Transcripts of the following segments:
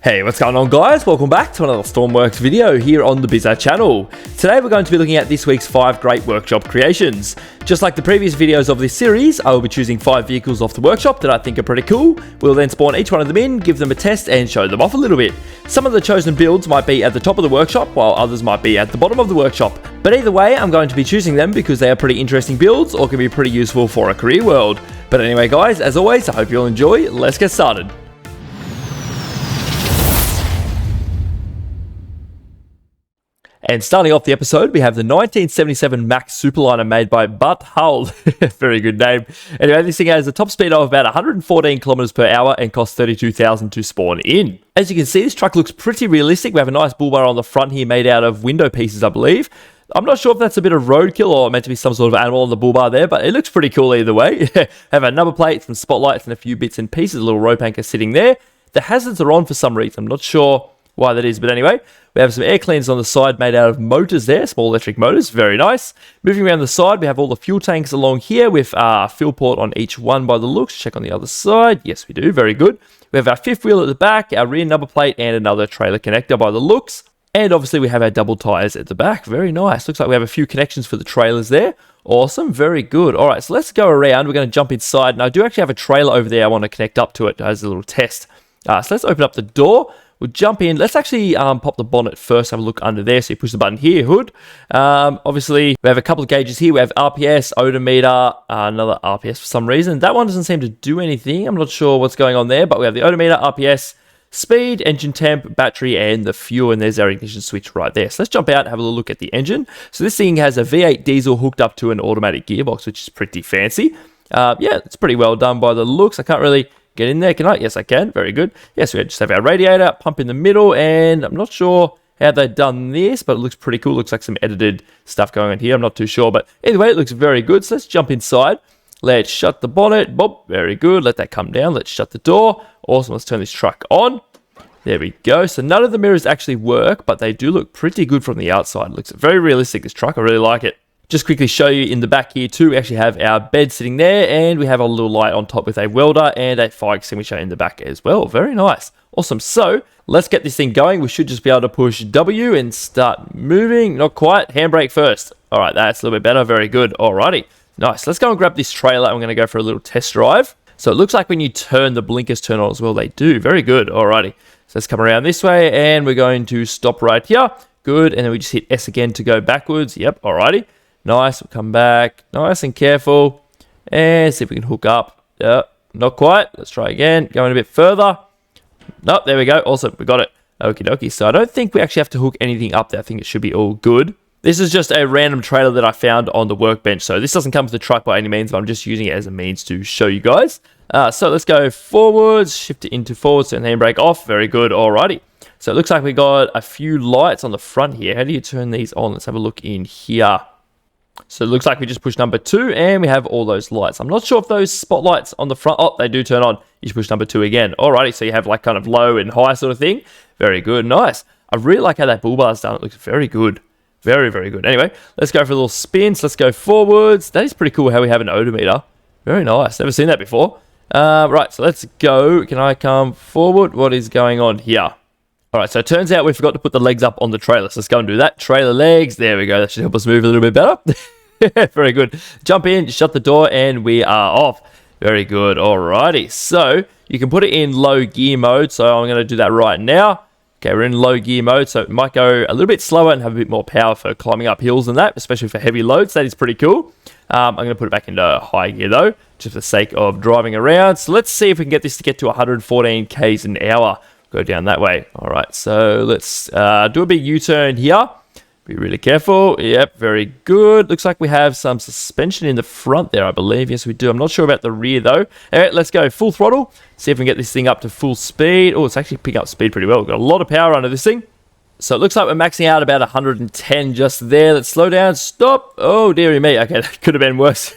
Hey, what's going on guys? Welcome back to another STORMWORKS video here on the Bizza channel. Today we're going to be looking at this week's 5 great workshop creations. Just like the previous videos of this series, I will be choosing 5 vehicles off the workshop that I think are pretty cool. We'll then spawn each one of them in, give them a test and show them off a little bit. Some of the chosen builds might be at the top of the workshop, while others might be at the bottom of the workshop. But either way, I'm going to be choosing them because they are pretty interesting builds or can be pretty useful for a career world. But anyway guys, as always, I hope you'll enjoy. Let's get started. And starting off the episode, we have the 1977 Mack Superliner made by Butt Hull. Very good name. Anyway, this thing has a top speed of about 114 kilometers per hour and costs $32,000 to spawn in. As you can see, this truck looks pretty realistic. We have a nice bull bar on the front here made out of window pieces, I believe. I'm not sure if that's a bit of roadkill or meant to be some sort of animal on the bull bar there, but it looks pretty cool either way. Have a number plate, some spotlights, and a few bits and pieces. A little rope anchor sitting there. The hazards are on for some reason. I'm not sure why that is, but anyway, we have some air cleaners on the side made out of motors there, small electric motors, very nice. Moving around the side, we have all the fuel tanks along here with a fuel port on each one by the looks. Check on the other side. Yes, we do, very good. We have our fifth wheel at the back, our rear number plate, and another trailer connector by the looks. And obviously we have our double tires at the back, very nice. Looks like we have a few connections for the trailers there. Awesome, very good. All right, so let's go around. We're going to jump inside, and I do actually have a trailer over there I want to connect up to it as a little test. So let's open up the door. We'll jump in. Let's actually pop the bonnet first, have a look under there. So you push the button here, hood. Obviously, we have a couple of gauges here. We have RPS, odometer, another RPS for some reason. That one doesn't seem to do anything. I'm not sure what's going on there, but we have the odometer, RPS, speed, engine temp, battery, and the fuel. And there's our ignition switch right there. So let's jump out and have a little look at the engine. So this thing has a V8 diesel hooked up to an automatic gearbox, which is pretty fancy. Yeah, it's pretty well done by the looks. I can't really get in there, can I? Yes, I can. Very good. Yes, we just have our radiator, pump in the middle, and I'm not sure how they've done this, but it looks pretty cool. Looks like some edited stuff going on here. I'm not too sure, but either way, it looks very good. So let's jump inside. Let's shut the bonnet. Bob, very good. Let that come down. Let's shut the door. Awesome. Let's turn this truck on. There we go. So none of the mirrors actually work, but they do look pretty good from the outside. It looks very realistic, this truck. I really like it. Just quickly show you in the back here too, we actually have our bed sitting there, and we have a little light on top with a welder and a fire extinguisher in the back as well. Very nice. Awesome. So let's get this thing going. We should just be able to push W and start moving. Not quite. Handbrake first. All right, that's a little bit better. Very good. Alrighty. Nice. Let's go and grab this trailer. I'm going to go for a little test drive. So it looks like when you turn, the blinkers turn on as well. They do. Very good. Alrighty. So let's come around this way, and we're going to stop right here. Good. And then we just hit S again to go backwards. Yep. Alrighty. Nice, we'll come back, nice and careful, and see if we can hook up. Not quite, let's try again, going a bit further. Nope, there we go, awesome, we got it. Okie dokie, so I don't think we actually have to hook anything up there. I think it should be all good. This is just a random trailer that I found on the workbench, so this doesn't come with the truck by any means, but I'm just using it as a means to show you guys. So let's go forwards, shift it into forwards, turn the handbrake off, very good, alrighty. So it looks like we got a few lights on the front here. How do you turn these on? Let's have a look in here. So it looks like we just push number 2 and we have all those lights. I'm not sure if those spotlights on the front, oh, they do turn on. You just push number 2 again. Alrighty, so you have like kind of low and high sort of thing. Very good, nice. I really like how that bull bar's done. It looks very good. Very, very good. Anyway, let's go for a little spin. So let's go forwards. That is pretty cool how we have an odometer. Very nice. Never seen that before. Right, so let's go. Can I come forward? What is going on here? Alright, so it turns out we forgot to put the legs up on the trailer. So let's go and do that. Trailer legs. There we go. That should help us move a little bit better. Very good. Jump in, shut the door, and we are off. Very good. Alrighty. So you can put it in low gear mode. So I'm going to do that right now. Okay, we're in low gear mode. So it might go a little bit slower and have a bit more power for climbing up hills and that, especially for heavy loads. That is pretty cool. I'm going to put it back into high gear though, just for the sake of driving around. So let's see if we can get this to get to 114 k's an hour. Go down that way. All right, so let's do a big U-turn here. Be really careful. Yep, very good. Looks like we have some suspension in the front there, I believe. Yes, we do. I'm not sure about the rear, though. All right, let's go full throttle. See if we can get this thing up to full speed. Oh, it's actually picking up speed pretty well. We've got a lot of power under this thing. So it looks like we're maxing out about 110 just there. Let's slow down. Stop. Oh, dearie me. Okay, that could have been worse.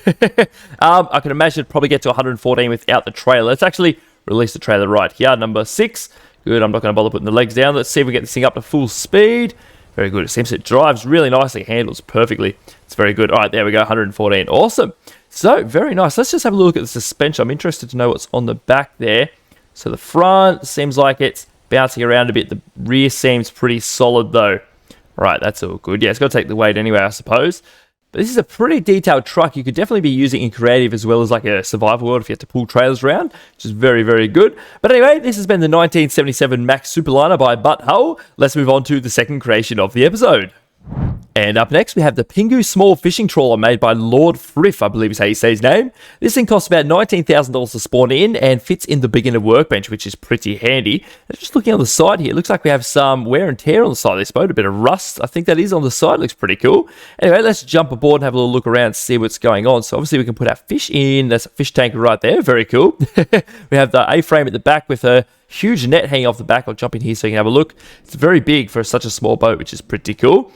I can imagine it'd probably get to 114 without the trailer. Let's actually release the trailer right here, number 6. Good, I'm not going to bother putting the legs down. Let's see if we get this thing up to full speed. Very good. It seems it drives really nicely, handles perfectly. It's very good. All right, there we go, 114. Awesome. So, very nice. Let's just have a look at the suspension. I'm interested to know what's on the back there. So the front seems like it's bouncing around a bit. The rear seems pretty solid though. Right, that's all good. Yeah, it's got to take the weight anyway, I suppose. But this is a pretty detailed truck. You could definitely be using in creative as well as like a survival world if you have to pull trailers around, which is very, very good. But anyway, this has been the 1977 Mack Superliner by Butt Hull. Let's move on to the second creation of the episode. And up next, we have the Pingu small fishing trawler made by Lord Friff, I believe is how you say his name. This thing costs about $19,000 to spawn in and fits in the beginner workbench, which is pretty handy. And just looking on the side here, it looks like we have some wear and tear on the side of this boat, a bit of rust. I think that is on the side, looks pretty cool. Anyway, let's jump aboard and have a little look around, see what's going on. So obviously we can put our fish in. That's a fish tank right there, very cool. We have the A-frame at the back with a huge net hanging off the back. I'll jump in here so you can have a look. It's very big for such a small boat, which is pretty cool.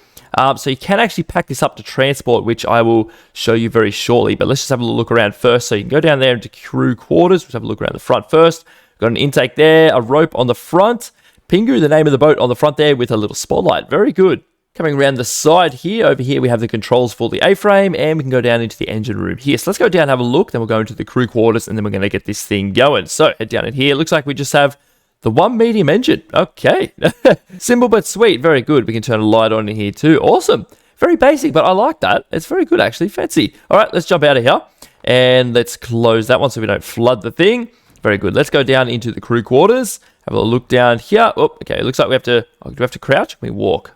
So you can actually pack this up to transport, which I will show you very shortly. But let's just have a little look around first. So you can go down there into crew quarters. Let's have a look around the front first. Got an intake there, a rope on the front. Pingu, the name of the boat on the front there with a little spotlight. Very good. Coming around the side here, over here we have the controls for the A-frame, and we can go down into the engine room here. So let's go down and have a look. Then we'll go into the crew quarters, and then we're going to get this thing going. So head down in here. It looks like we just have the one medium engine. Okay. Simple but sweet. Very good. We can turn a light on in here too. Awesome. Very basic, but I like that. It's very good, actually. Fancy. All right, let's jump out of here. And let's close that one so we don't flood the thing. Very good. Let's go down into the crew quarters. Have a little look down here. Oh, okay. It looks like we have to... Oh, do we have to crouch? Can we walk?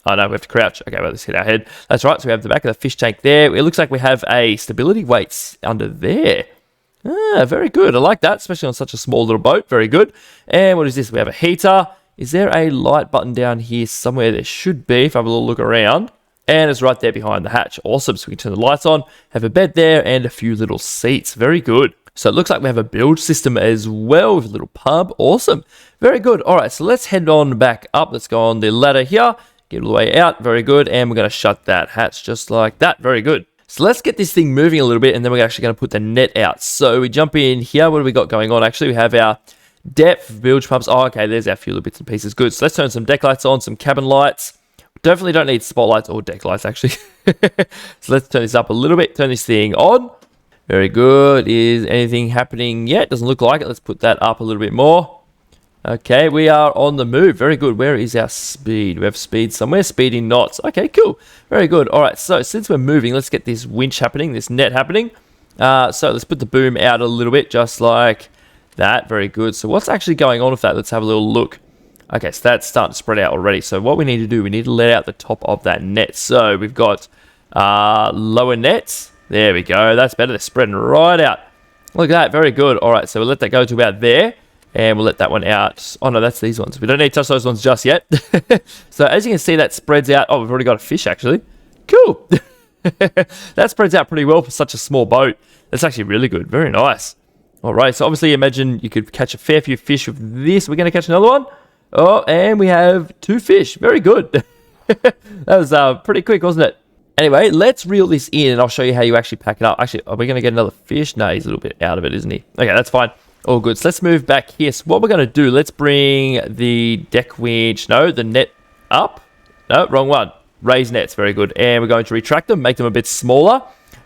Oh, no, we have to crouch. Okay, well, let's hit our head. That's right. So we have the back of the fish tank there. It looks like we have a stability weights under there. Ah, very good. I like that, especially on such a small little boat. Very good. And what is this? We have a heater. Is there a light button down here somewhere? There should be, if I have a little look around. And it's right there behind the hatch. Awesome. So we can turn the lights on, have a bed there, and a few little seats. Very good. So it looks like we have a bilge system as well with a little pub. Awesome. Very good. All right, so let's head on back up. Let's go on the ladder here. Get all the way out. Very good. And we're going to shut that hatch just like that. Very good. So let's get this thing moving a little bit, and then we're actually going to put the net out. So we jump in here. What do we got going on? Actually, we have our depth, bilge pumps. Oh, okay, there's our few little bits and pieces. Good. So let's turn some deck lights on, some cabin lights. Definitely don't need spotlights or deck lights, actually. So let's turn this up a little bit. Turn this thing on. Very good. Is anything happening yet? Doesn't look like it. Let's put that up a little bit more. Okay, we are on the move. Very good. Where is our speed? We have speed somewhere. Speed in knots. Okay, cool. Very good. All right, so since we're moving, let's get this winch happening, this net happening. So let's put the boom out a little bit, just like that. Very good. So what's actually going on with that? Let's have a little look. Okay, so that's starting to spread out already. So what we need to do, we need to let out the top of that net. So we've got lower nets. There we go. That's better. They're spreading right out. Look at that. Very good. All right, so we'll let that go to about there. And we'll let that one out. Oh, no, that's these ones. We don't need to touch those ones just yet. So as you can see, that spreads out. Oh, we've already got a fish, actually. Cool. That spreads out pretty well for such a small boat. That's actually really good. Very nice. All right, so obviously imagine you could catch a fair few fish with this. We're going to catch another one. Oh, and we have 2 fish. Very good. That was pretty quick, wasn't it? Anyway, let's reel this in, and I'll show you how you actually pack it up. Actually, are we going to get another fish? No, he's a little bit out of it, isn't he? Okay, that's fine. All good. So let's move back here. So what we're going to do, let's bring the deck winch, no, the net up. No, wrong one. Raise nets. Very good. And we're going to retract them, make them a bit smaller.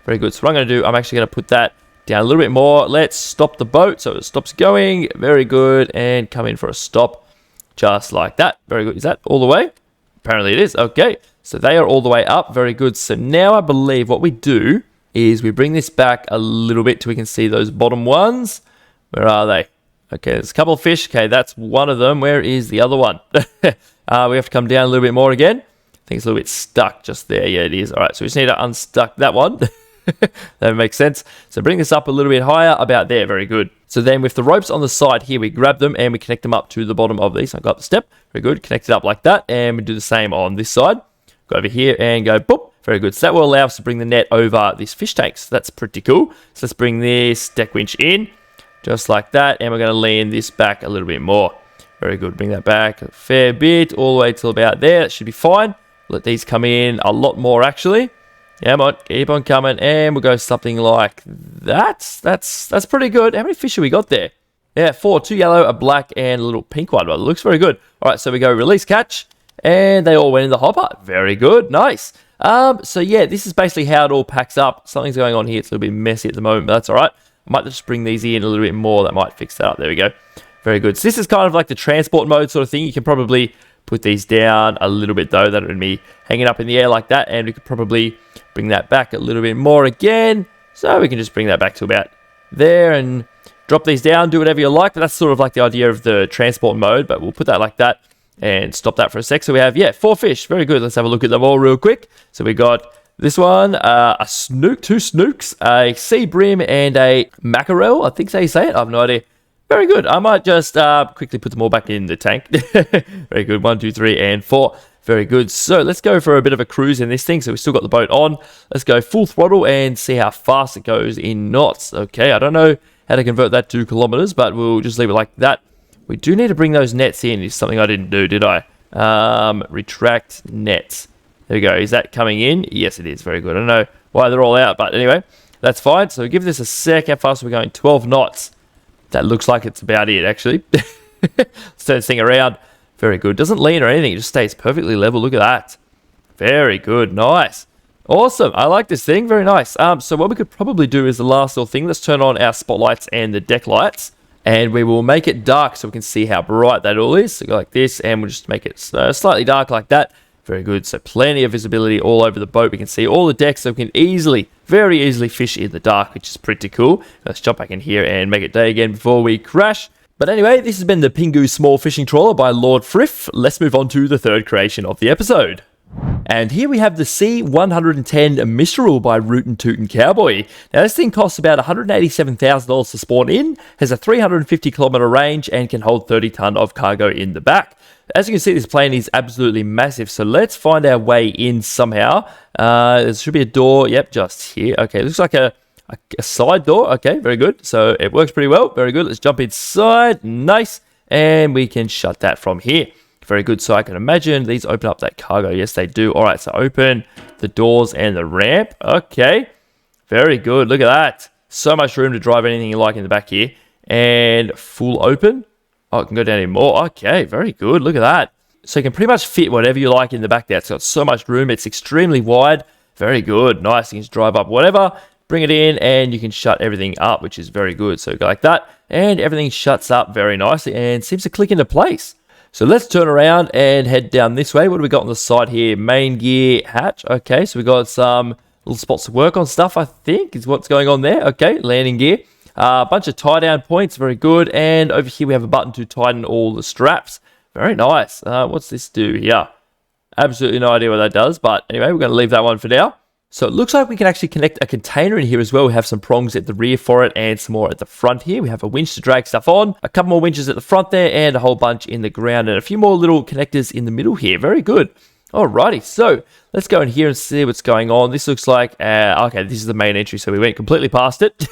Very good. So what I'm going to do, I'm actually going to put that down a little bit more. Let's stop the boat so it stops going. Very good. And come in for a stop just like that. Very good. Is that all the way? Apparently it is. Okay. So they are all the way up. Very good. So now I believe what we do is we bring this back a little bit so we can see those bottom ones. Where are they? Okay, there's a couple of fish. Okay, that's one of them. Where is the other one? We have to come down a little bit more again. I think it's a little bit stuck just there. Yeah, it is. All right, so we just need to unstuck that one. That makes sense. So bring this up a little bit higher, about there. Very good. So then with the ropes on the side here, we grab them and we connect them up to the bottom of these. I got up the step. Very good. Connect it up like that. And we do the same on this side. Go over here and go boop. Very good. So that will allow us to bring the net over this fish tank. So that's pretty cool. So let's bring this deck winch in. Just like that, and we're going to lean this back a little bit more. Very good. Bring that back a fair bit, all the way till about there. That should be fine. Let these come in a lot more, actually. Come on, keep on coming, and we'll go something like that. That's pretty good. How many fish have we got there? Yeah, 4. 2 yellow, a black, and a little pink one. Well, it looks very good. All right, so we go release catch, and they all went in the hopper. Very good. Nice. So yeah, this is basically how it all packs up. Something's going on here. It's a little bit messy at the moment, but that's all right. I might just bring these in a little bit more. That might fix that up. There we go. Very good. So this is kind of like the transport mode sort of thing. You can probably put these down a little bit though. That would be hanging up in the air like that. And we could probably bring that back a little bit more again. So we can just bring that back to about there and drop these down, do whatever you like. But that's sort of like the idea of the transport mode. But we'll put that like that and stop that for a sec. So we have, 4 fish. Very good. Let's have a look at them all real quick. So we got this one, a snook, 2 snooks, a sea bream, and a mackerel. I think that's how you say it. I have no idea. Very good. I might just quickly put them all back in the tank. Very good. 1, 2, 3, and 4. Very good. So let's go for a bit of a cruise in this thing. So we've still got the boat on. Let's go full throttle and see how fast it goes in knots. Okay, I don't know how to convert that to kilometers, but we'll just leave it like that. We do need to bring those nets in. It's something I didn't do, did I? Retract nets. There we go. Is that coming in? Yes, it is. Very good. I don't know why they're all out, but anyway, that's fine. So give this a sec. How fast are we going? 12 knots. That looks like it's about it, actually. Let's turn this thing around. Very good. Doesn't lean or anything. It just stays perfectly level. Look at that. Very good. Nice. Awesome. I like this thing. Very nice. So what we could probably do is the last little thing. Let's turn on our spotlights and the deck lights. And we will make it dark so we can see how bright that all is. So go like this, and we'll just make it slightly dark like that. Very good. So plenty of visibility all over the boat. We can see all the decks, so we can very easily fish in the dark, which is pretty cool. Let's jump back in here and make it day again before we crash. But anyway, this has been the Pingu Small Fishing Trawler by Lord Friff. Let's move on to the third creation of the episode. And here we have the C110 Mistral by Rootin' Tootin' Cowboy. Now this thing costs about $187,000 to spawn in, has a 350 kilometer range, and can hold 30 ton of cargo in the back. As you can see, this plane is absolutely massive, so let's find our way in somehow. There should be a door, yep, just here. Okay, looks like a side door. Okay, very good. So it works pretty well. Very good. Let's jump inside. Nice. And we can shut that from here. Very good. So I can imagine these open up that cargo. Yes, they do. All right, so open the doors and the ramp. Okay, very good. Look at that. So much room to drive anything you like in the back here. And full open. Oh, it can go down even more. Okay, very good. Look at that. So you can pretty much fit whatever you like in the back there. It's got so much room. It's extremely wide. Very good. Nice. You can just drive up whatever, bring it in, and you can shut everything up, which is very good. So go like that, and everything shuts up very nicely and seems to click into place. So let's turn around and head down this way. What do we got on the side here? Main gear hatch. Okay, so we got some little spots to work on stuff, I think, is what's going on there. Okay, landing gear. A bunch of tie-down points. Very good. And over here we have a button to tighten all the straps. Very nice. What's this do here? Absolutely no idea what that does. But anyway, we're going to leave that one for now. So it looks like we can actually connect a container in here as well. We have some prongs at the rear for it and some more at the front here. We have a winch to drag stuff on, a couple more winches at the front there, and a whole bunch in the ground, and a few more little connectors in the middle here. Very good. Alrighty, so let's go in here and see what's going on. This looks like, okay, this is the main entry, so we went completely past it.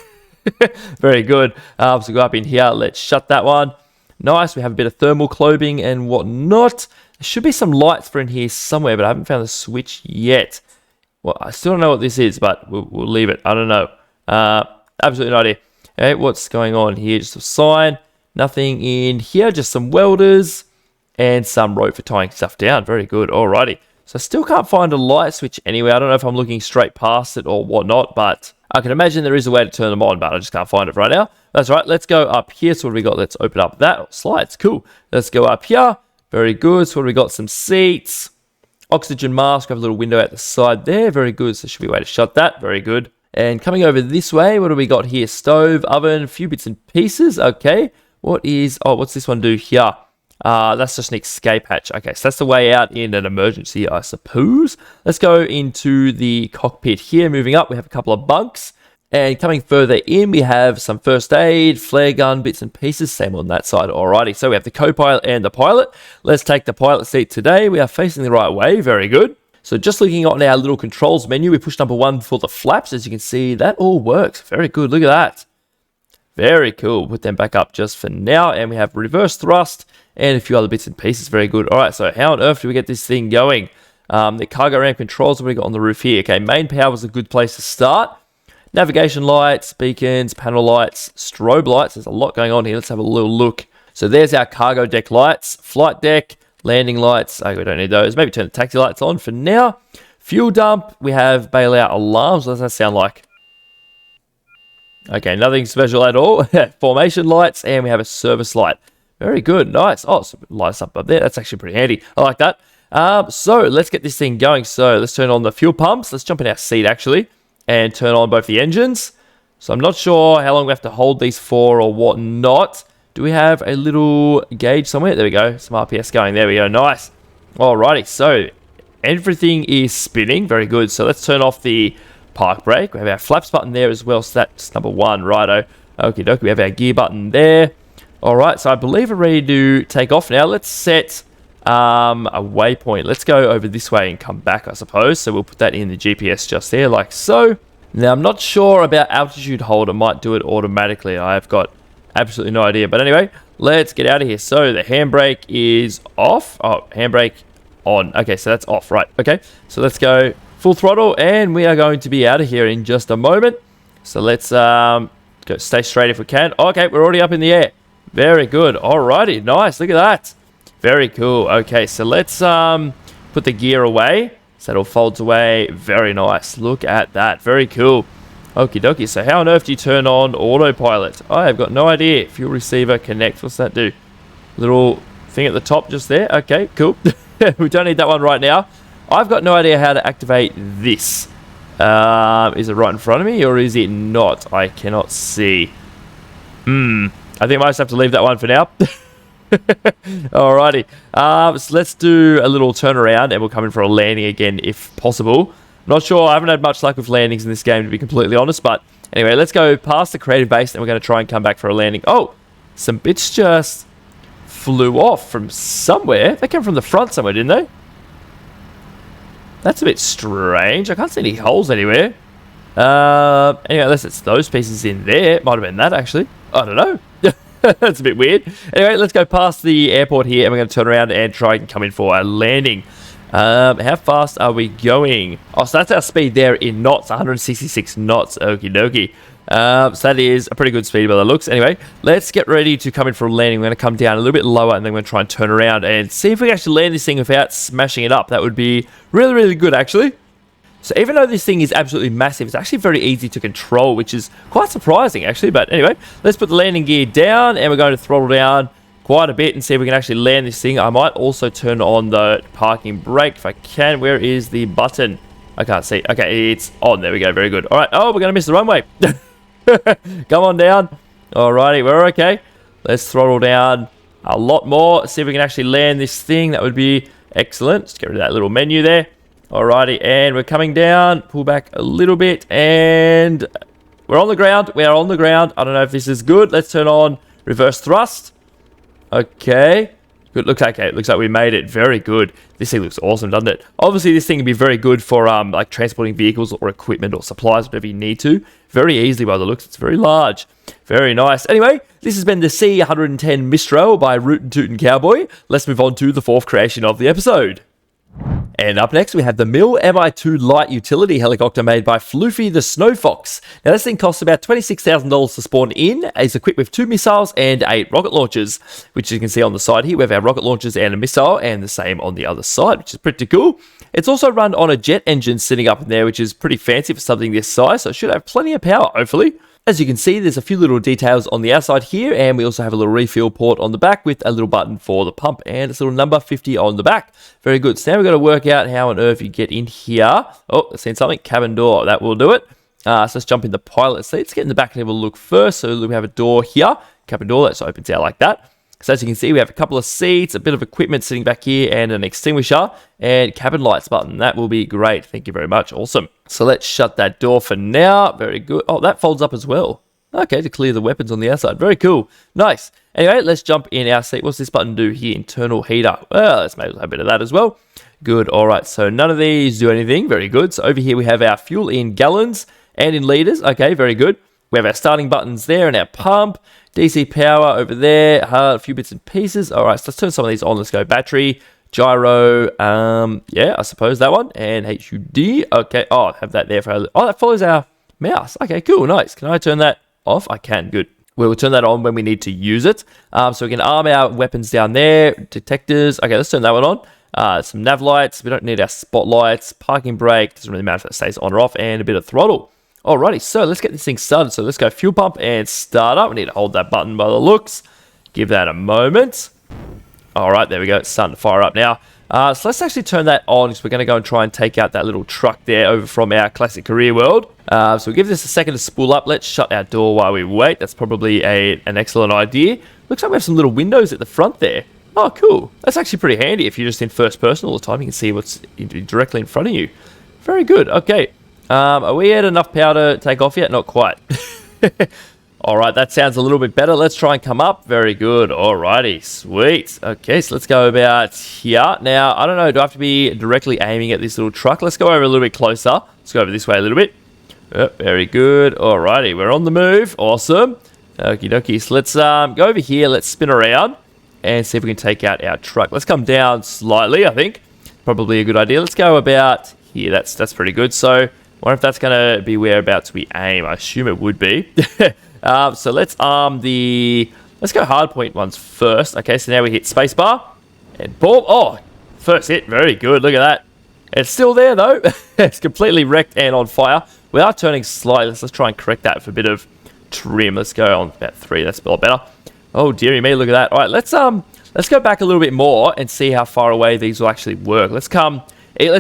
Very good. So go up in here. Let's shut that one. Nice. We have a bit of thermal clothing and whatnot. There should be some lights for in here somewhere, but I haven't found the switch yet. Well, I still don't know what this is, but we'll leave it. I don't know. Absolutely no idea. Okay, what's going on here? Just a sign. Nothing in here. Just some welders and some rope for tying stuff down. Very good. Alrighty. So I still can't find a light switch anywhere. I don't know if I'm looking straight past it or whatnot, but I can imagine there is a way to turn them on, but I just can't find it right now. That's right. Let's go up here. So what do we got? Let's open up that. Oh, slides. Cool. Let's go up here. Very good. So what do we got? Some seats. Oxygen mask. We have a little window at the side there. Very good. So there should be a way to shut that. Very good. And coming over this way, what do we got here? Stove, oven, a few bits and pieces. Okay. What's this one do here? That's just an escape hatch. Okay, so that's the way out in an emergency, I suppose. Let's go into the cockpit here. Moving up, we have a couple of bunks. And coming further in, we have some first aid, flare gun, bits and pieces. Same on that side. Alrighty, so we have the co-pilot and the pilot. Let's take the pilot seat today. We are facing the right way. Very good. So just looking on our little controls menu, we push number 1 for the flaps. As you can see, that all works. Very good. Look at that. Very cool. Put them back up just for now. And we have reverse thrust and a few other bits and pieces. Very good. All right, so how on earth do we get this thing going? The cargo ramp controls, what we got on the roof here? Okay, main power was a good place to start. Navigation lights, beacons, panel lights, strobe lights. There's a lot going on here. Let's have a little look. So there's our cargo deck lights, flight deck, landing lights. Oh, we don't need those. Maybe turn the taxi lights on for now. Fuel dump. We have bailout alarms. What does that sound like? Okay, nothing special at all. Formation lights, and we have a service light. Very good. Nice. Oh, so it lights up there. That's actually pretty handy. I like that. So let's get this thing going. So let's turn on the fuel pumps. Let's jump in our seat, actually, and turn on both the engines. So I'm not sure how long we have to hold these for or whatnot. Do we have a little gauge somewhere? There we go. Some RPS going. There we go. Nice. Alrighty. So everything is spinning. Very good. So let's turn off the park brake. We have our flaps button there as well. So that's number one. Righto. Okie dokie. We have our gear button there. Alright. So I believe we're ready to take off now. Let's set a waypoint. Let's go over this way and come back, I suppose. So we'll put that in the GPS just there, like so. Now, I'm not sure about altitude hold. I might do it automatically. I've got absolutely no idea. But anyway, let's get out of here. So the handbrake is off. Oh, handbrake on. Okay, so that's off, right? Okay, so let's go full throttle, and we are going to be out of here in just a moment. So let's go stay straight if we can. Okay, we're already up in the air. Very good. Alrighty, nice. Look at that. Very cool. Okay, so let's put the gear away. So that all folds away. Very nice. Look at that. Very cool. Okie dokie. So how on earth do you turn on autopilot? I have got no idea. Fuel receiver connect. What's that do? Little thing at the top just there. Okay, cool. We don't need that one right now. I've got no idea how to activate this. Is it right in front of me or is it not? I cannot see. I think I might just have to leave that one for now. Alrighty, so let's do a little turnaround and we'll come in for a landing again if possible. I'm not sure, I haven't had much luck with landings in this game to be completely honest, but anyway, let's go past the creative base and we're going to try and come back for a landing. Oh, some bits just flew off from somewhere. They came from the front somewhere, didn't they? That's a bit strange. I can't see any holes anywhere. Anyway, unless it's those pieces in there. It might have been that actually. I don't know. That's a bit weird. Anyway, let's go past the airport here and we're going to turn around and try and come in for a landing. How fast are we going? Oh, so that's our speed there in knots, 166 knots. Okie dokie. So that is a pretty good speed by the looks. Anyway, let's get ready to come in for a landing. We're going to come down a little bit lower and then we're going to try and turn around and see if we can actually land this thing without smashing it up. That would be really, really good actually. So even though this thing is absolutely massive, it's actually very easy to control, which is quite surprising actually. But anyway, let's put the landing gear down and we're going to throttle down quite a bit and see if we can actually land this thing. I might also turn on the parking brake if I can. Where is the button? I can't see. Okay, it's on. There we go. Very good. All right. Oh, we're going to miss the runway. Come on down. Alrighty, we're okay. Let's throttle down a lot more. See if we can actually land this thing. That would be excellent. Let's get rid of that little menu there. Alrighty, and we're coming down. Pull back a little bit, and we're on the ground. We are on the ground. I don't know if this is good. Let's turn on reverse thrust. Okay. Good. Looks okay. It looks like we made it. Very good. This thing looks awesome, doesn't it? Obviously, this thing can be very good for like transporting vehicles or equipment or supplies, whatever you need to. Very easily by the looks. It's very large. Very nice. Anyway, this has been the C110 Mistral by Rootin' Tootin' Cowboy. Let's move on to the fourth creation of the episode. And up next, we have the Mill Mi-2 light utility helicopter made by Floofy the Snow Fox. Now, this thing costs about $26,000 to spawn in. It's equipped with 2 missiles and 8 rocket launchers, which you can see on the side here. We have our rocket launchers and a missile, and the same on the other side, which is pretty cool. It's also run on a jet engine sitting up in there, which is pretty fancy for something this size, so it should have plenty of power, hopefully. As you can see, there's a few little details on the outside here, and we also have a little refuel port on the back with a little button for the pump, and it's a little number 50 on the back. Very good. So now we've got to work out how on earth you get in here. Oh, I've seen something. Cabin door. That will do it. So let's jump in the pilot seat. Let's get in the back and have a look first. So we have a door here. Cabin door. That opens out like that. So as you can see, we have a couple of seats, a bit of equipment sitting back here, and an extinguisher, and cabin lights button. That will be great. Thank you very much. Awesome. So let's shut that door for now. Very good. Oh, that folds up as well. Okay, to clear the weapons on the outside. Very cool. Nice. Anyway, let's jump in our seat. What's this button do here? Internal heater. Well, let's maybe have a bit of that as well. Good. All right. So none of these do anything. Very good. So over here we have our fuel in gallons and in liters. Okay, very good. We have our starting buttons there and our pump. DC power over there. A few bits and pieces. All right. So let's turn some of these on. Let's go battery, gyro. Yeah, I suppose that one. And HUD. Okay. Oh, I have that there for. Oh, that follows our mouse. Okay, cool. Nice. Can I turn that off? I can. Good. We'll turn that on when we need to use it. So we can arm our weapons down there. Detectors. Okay, let's turn that one on. Some nav lights. We don't need our spotlights. Parking brake. Doesn't really matter if that stays on or off. And a bit of throttle. Alrighty, so let's get this thing started. So let's go fuel pump and start up. We need to hold that button by the looks. Give that a moment. All right, there we go. It's starting to fire up now. So let's actually turn that on because we're going to go and try and take out that little truck there over from our classic career world. So we'll give this a second to spool up. Let's shut our door while we wait. That's probably an excellent idea. Looks like we have some little windows at the front there. Oh, cool. That's actually pretty handy if you're just in first person all the time. You can see what's directly in front of you. Very good. Okay. Are we at enough power to take off yet? Not quite. All right, that sounds a little bit better. Let's try and come up. Very good. All righty, sweet. Okay, so let's go about here. Now, I don't know, do I have to be directly aiming at this little truck? Let's go over a little bit closer. Let's go over this way a little bit. Oh, very good. All righty, we're on the move. Awesome. Okie dokie. So let's go over here. Let's spin around and see if we can take out our truck. Let's come down slightly, I think. Probably a good idea. Let's go about here. That's pretty good. So I wonder if that's going to be whereabouts we aim. I assume it would be. So let's let's go hard point ones first. Okay, so now we hit spacebar and boom. Oh, first hit. Very good. Look at that. It's still there though. It's completely wrecked and on fire. We are turning slightly. Let's try and correct that for a bit of trim. Let's go on about 3. That's a lot better. Oh dearie me, look at that. All right, let's go back a little bit more and see how far away these will actually work. Let's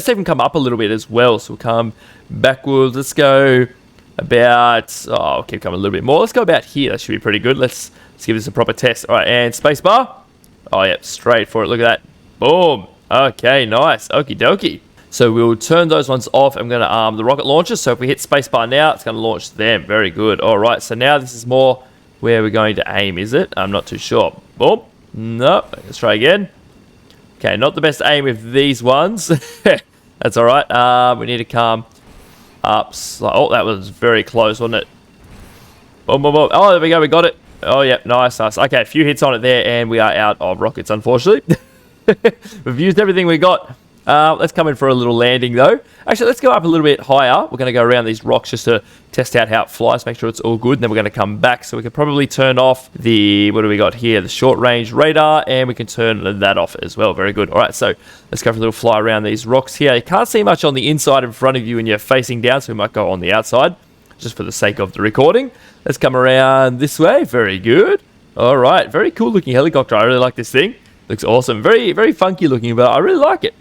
even come up a little bit as well. So we'll come backwards. Let's go about, oh, keep coming a little bit more. Let's go about here. That should be pretty good. Let's give this a proper test. All right, and spacebar. Oh, yeah, straight for it. Look at that. Boom. Okay, nice. Okie dokie. So we'll turn those ones off. I'm going to arm the rocket launchers. So if we hit spacebar now, it's going to launch them. Very good. All right, so now this is more where we're going to aim, is it? I'm not too sure. Boom. Nope. Let's try again. Okay, not the best aim with these ones. That's all right. We need to come up. Oh, that was very close, wasn't it? Boom, boom, boom. Oh, there we go. We got it. Oh, yeah. Nice, nice. Okay, a few hits on it there, and we are out of rockets, unfortunately. We've used everything we got. Let's come in for a little landing, though. Actually, let's go up a little bit higher. We're going to go around these rocks just to test out how it flies, make sure it's all good, and then we're going to come back. So we can probably turn off the, what do we got here? The short-range radar, and we can turn that off as well. Very good. All right, so let's go for a little fly around these rocks here. You can't see much on the inside in front of you when you're facing down, so we might go on the outside, just for the sake of the recording. Let's come around this way. Very good. All right, very cool-looking helicopter. I really like this thing. Looks awesome. Very, very funky looking, but I really like it.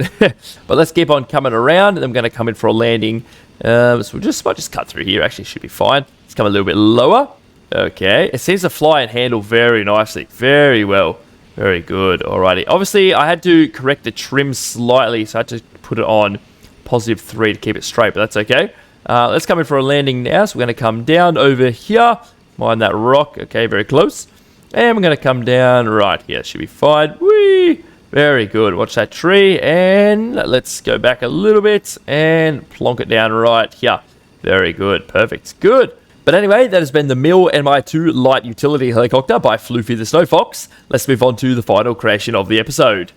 But let's keep on coming around, and I'm going to come in for a landing. So we'll might just cut through here. Actually, should be fine. Let's come a little bit lower. Okay. It seems to fly and handle very nicely. Very well. Very good. Alrighty. Obviously, I had to correct the trim slightly, so I had to put it on +3 to keep it straight, but that's okay. Let's come in for a landing now. So we're going to come down over here. Mind that rock. Okay, very close. And we're going to come down right here. Should be fine. Whee! Very good. Watch that tree. And let's go back a little bit and plonk it down right here. Very good. Perfect. Good. But anyway, that has been the Mill Mi2 Light Utility Helicopter by Floofy the Snow Fox. Let's move on to the final creation of the episode.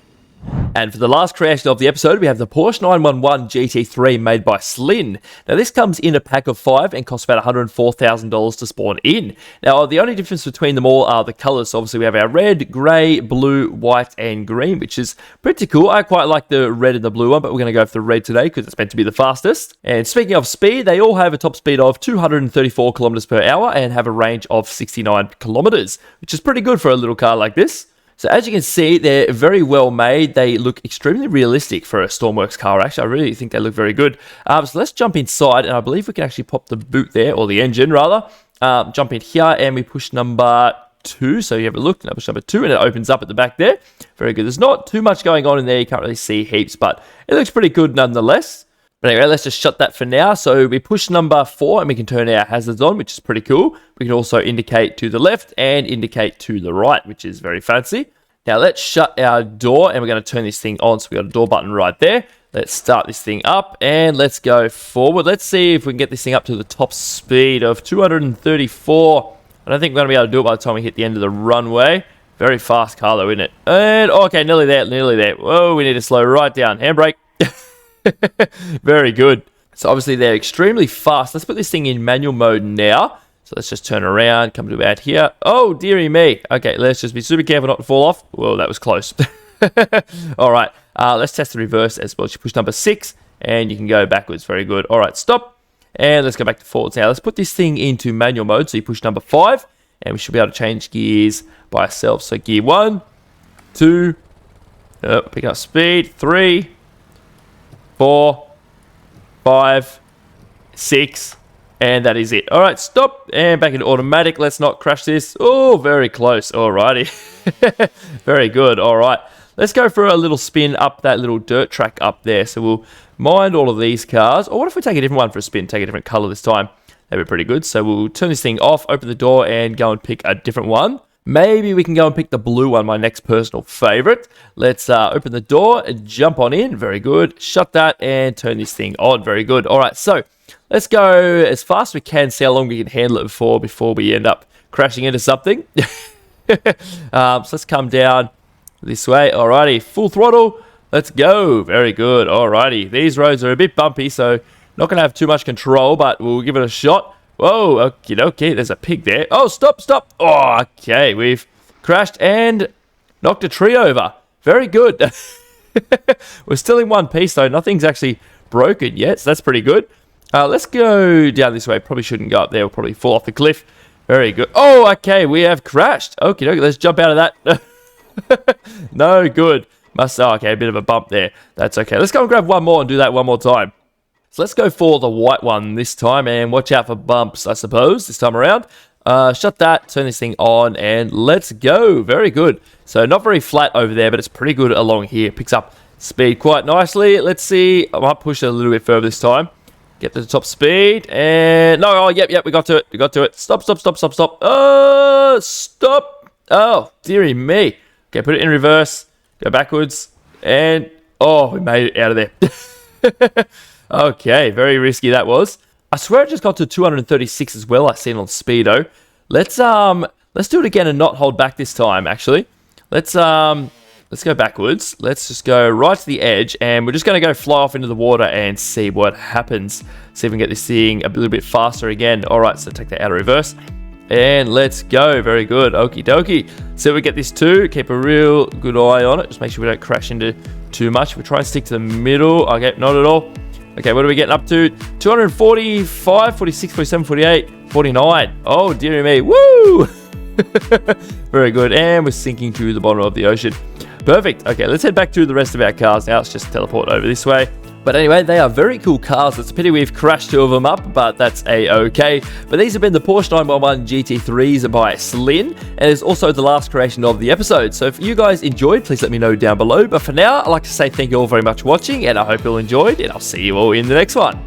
And for the last creation of the episode, we have the Porsche 911 GT3 made by Slin. Now, this comes in a pack of 5 and costs about $104,000 to spawn in. Now, the only difference between them all are the colours. So obviously, we have our red, grey, blue, white, and green, which is pretty cool. I quite like the red and the blue one, but we're going to go for the red today because it's meant to be the fastest. And speaking of speed, they all have a top speed of 234 kilometers per hour and have a range of 69 kilometers, which is pretty good for a little car like this. So as you can see, they're very well made. They look extremely realistic for a STORMWORKS car, actually. I really think they look very good. So let's jump inside, and I believe we can actually pop the boot there, or the engine, rather. Jump in here, and we push number 2. So you have a look, push number 2, and it opens up at the back there. Very good. There's not too much going on in there. You can't really see heaps, but it looks pretty good nonetheless. But anyway, let's just shut that for now. So we push number 4, and we can turn our hazards on, which is pretty cool. We can also indicate to the left and indicate to the right, which is very fancy. Now let's shut our door, and we're going to turn this thing on. So we've got a door button right there. Let's start this thing up, and let's go forward. Let's see if we can get this thing up to the top speed of 234. I don't think we're going to be able to do it by the time we hit the end of the runway. Very fast car though, isn't it? And, okay, nearly there, nearly there. Whoa, we need to slow right down. Handbrake. Very good. So obviously they're extremely fast. Let's put this thing in manual mode now. So let's just turn around, come to about here. Oh, dearie me. Okay, let's just be super careful not to fall off. Whoa, that was close. All right, let's test the reverse as well. You push number 6, and you can go backwards. Very good. All right, stop. And let's go back to forwards now. Let's put this thing into manual mode. So you push number 5, and we should be able to change gears by ourselves. So gear 1, 2, pick up speed, 3, 4, 5, 6, and that is it. All right, stop, and back into automatic. Let's not crash this. Oh, very close. Alrighty. Very good. All right. Let's go for a little spin up that little dirt track up there. So we'll mind all of these cars. Or what if we take a different one for a spin? Take a different color this time. That'd be pretty good. So we'll turn this thing off, open the door, and go and pick a different one. Maybe we can go and pick the blue one, my next personal favorite. Let's open the door and jump on in. Very good. Shut that and turn this thing on. Very good. All right, so let's go as fast as we can, see how long we can handle it before we end up crashing into something. So let's come down this way. Alrighty, full throttle. Let's go. Very good. Alrighty, these roads are a bit bumpy, so not going to have too much control, but we'll give it a shot. Whoa, okay, there's a pig there. Oh, stop. Oh, okay, we've crashed and knocked a tree over. Very good. We're still in one piece, though. Nothing's actually broken yet, so that's pretty good. Let's go down this way. Probably shouldn't go up there. We'll probably fall off the cliff. Very good. Oh, okay, we have crashed. Okay, let's jump out of that. No good. Okay, a bit of a bump there. That's okay. Let's go and grab one more and do that one more time. So let's go for the white one this time and watch out for bumps, I suppose, this time around. Shut that, turn this thing on, and let's go. Very good. So not very flat over there, but it's pretty good along here. Picks up speed quite nicely. Let's see. I might push it a little bit further this time. Get to the top speed, and no, oh, yep, we got to it. Stop. Stop. Oh, dearie me. Okay, put it in reverse, go backwards, and oh, we made it out of there. Okay, very risky that was. I swear it just got to 236 as well. I seen on Speedo. Let's do it again and not hold back this time. Actually, let's go backwards. Let's just go right to the edge, and we're just going to go fly off into the water and see what happens. See if we can get this thing a little bit faster again. All right, so take that out of reverse. And let's go. Very good. Okie dokie. So we get this too. Keep a real good eye on it. Just make sure we don't crash into too much. We try and stick to the middle. Okay, not at all. Okay, what are we getting up to? 245, 46, 47, 48, 49. Oh, dearie me. Woo! Very good. And we're sinking to the bottom of the ocean. Perfect. Okay, let's head back to the rest of our cars now. Let's just teleport over this way. But anyway, they are very cool cars. It's a pity we've crashed two of them up, but that's a-okay. But these have been the Porsche 911 GT3s by Slin, and it's also the last creation of the episode. So if you guys enjoyed, please let me know down below. But for now, I'd like to say thank you all very much for watching, and I hope you all enjoyed, and I'll see you all in the next one.